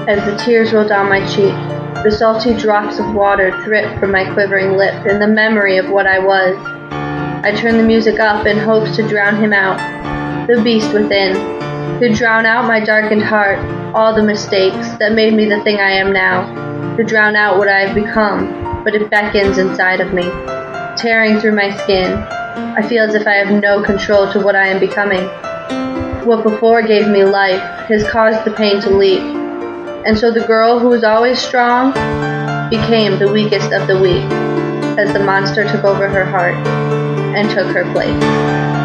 As the tears roll down my cheek, the salty drops of water drip from my quivering lip in the memory of what I was. I turn the music up in hopes to drown him out, the beast within, to drown out my darkened heart, all the mistakes that made me the thing I am now, to drown out what I have become, but it beckons inside of me, tearing through my skin. I feel as if I have no control to what I am becoming. What before gave me life has caused the pain to leak, and so the girl who was always strong became the weakest of the weak, as the monster took over her heart and took her place.